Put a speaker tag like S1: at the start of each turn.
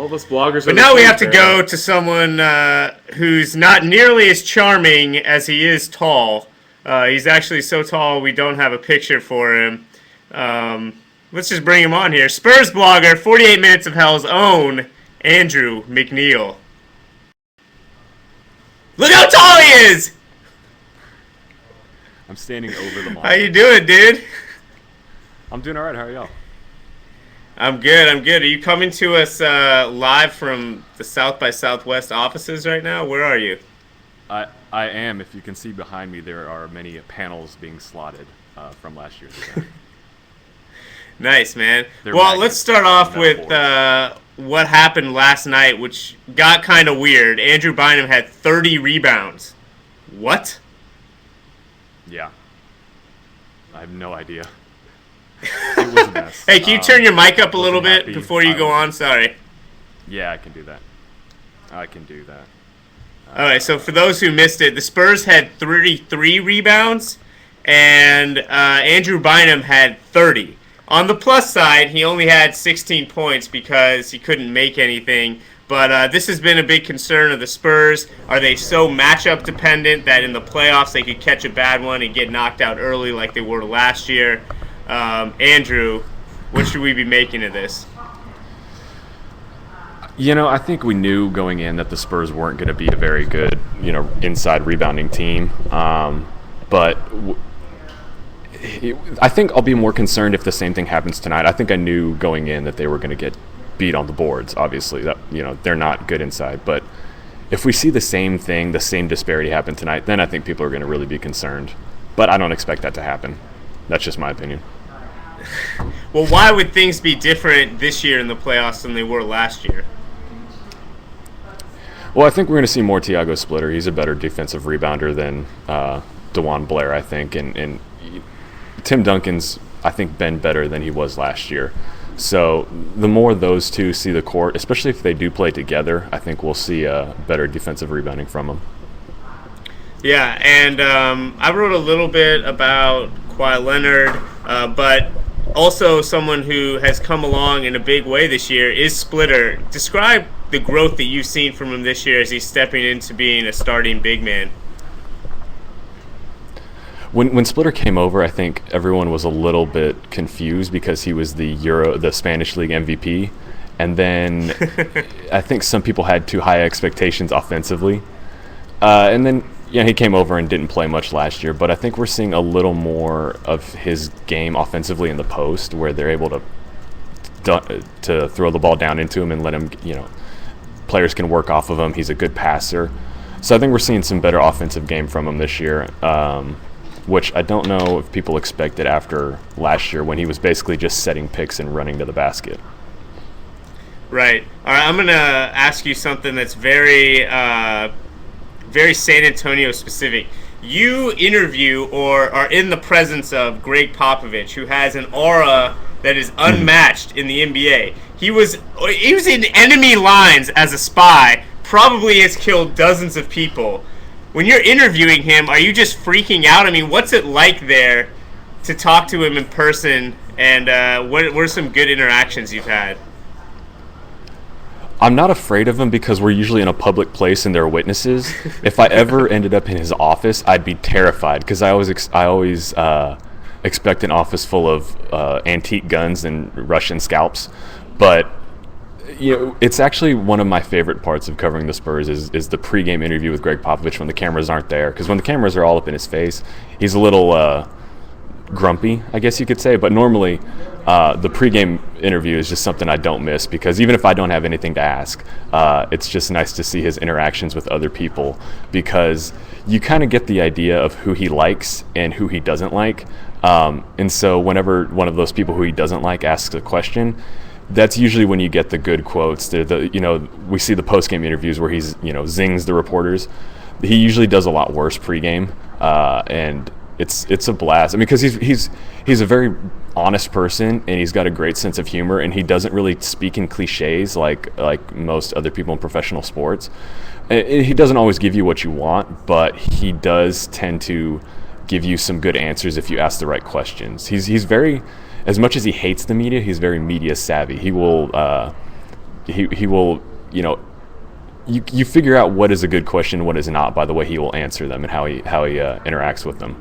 S1: All those bloggers.
S2: But now we have to go to someone who's not nearly as charming as he is tall. He's actually so tall we don't have a picture for him. Let's just bring him on here. Spurs blogger, 48 Minutes of Hell's own Andrew McNeill. Look how tall he is!
S3: I'm standing over the monitor.
S2: How you doing, dude?
S3: I'm doing all right. How are y'all?
S2: I'm good. Are you coming to us live from the South by Southwest offices right now? Where are you?
S3: I am. If you can see behind me, there are many panels being slotted from last year's event.
S2: Nice, man. Well, let's start off with what happened last night, which got kind of weird. Andrew Bynum had 30 rebounds. What?
S3: Yeah. I have no idea. It was a mess.
S2: Hey, can you turn your mic up a little bit before you go on? Sorry.
S3: Yeah, I can do that.
S2: All right, so for those who missed it, the Spurs had 33 rebounds, and Andrew Bynum had 30. On the plus side, he only had 16 points because he couldn't make anything. But this has been a big concern of the Spurs. Are they so matchup dependent that in the playoffs they could catch a bad one and get knocked out early like they were last year? Andrew, what should we be making of this?
S3: I think we knew going in that the Spurs weren't going to be a very good, inside rebounding team. But I think I'll be more concerned if the same thing happens tonight. I think I knew going in that they were going to get beat on the boards. Obviously, that they're not good inside. But if we see the same thing, the same disparity happen tonight, then I think people are going to really be concerned. But I don't expect that to happen. That's just my opinion.
S2: Well, why would things be different this year in the playoffs than they were last year?
S3: Well, I think we're going to see more Tiago Splitter. He's a better defensive rebounder than DeJuan Blair, I think, and Tim Duncan's, I think, been better than he was last year. So the more those two see the court, especially if they do play together, I think we'll see better defensive rebounding from them.
S2: Yeah, and I wrote a little bit about Kawhi Leonard, but also someone who has come along in a big way this year is Splitter. Describe the growth that you've seen from him this year as he's stepping into being a starting big man.
S3: When Splitter came over, I think everyone was a little bit confused because he was the Spanish League MVP, and then I think some people had too high expectations offensively, and then he came over and didn't play much last year. But I think we're seeing a little more of his game offensively in the post, where they're able to throw the ball down into him and let him, players can work off of him. He's a good passer, so I think we're seeing some better offensive game from him this year. Which I don't know if people expected after last year when he was basically just setting picks and running to the basket.
S2: Right. All right, I'm going to ask you something that's very, very San Antonio specific. You interview or are in the presence of Greg Popovich, who has an aura that is unmatched in the NBA. He was in enemy lines as a spy, probably has killed dozens of people. When you're interviewing him, are you just freaking out? I mean, what's it like there to talk to him in person, and what are some good interactions you've had?
S3: I'm not afraid of him because we're usually in a public place and there are witnesses. If I ever ended up in his office, I'd be terrified because I always expect an office full of antique guns and Russian scalps. But it's actually one of my favorite parts of covering the Spurs is the pregame interview with Greg Popovich when the cameras aren't there. Because when the cameras are all up in his face, he's a little grumpy, I guess you could say. But normally, the pregame interview is just something I don't miss because even if I don't have anything to ask, it's just nice to see his interactions with other people because you kind of get the idea of who he likes and who he doesn't like. And so whenever one of those people who he doesn't like asks a question, that's usually when you get the good quotes. We see the post-game interviews where he's, zings the reporters. He usually does a lot worse pregame, and it's a blast. I mean, because he's a very honest person, and he's got a great sense of humor, and he doesn't really speak in cliches like most other people in professional sports. And he doesn't always give you what you want, but he does tend to give you some good answers if you ask the right questions. He's very, as much as he hates the media, he's very media savvy. He will he will, you figure out what is a good question and what is not by the way he will answer them and how he interacts with them.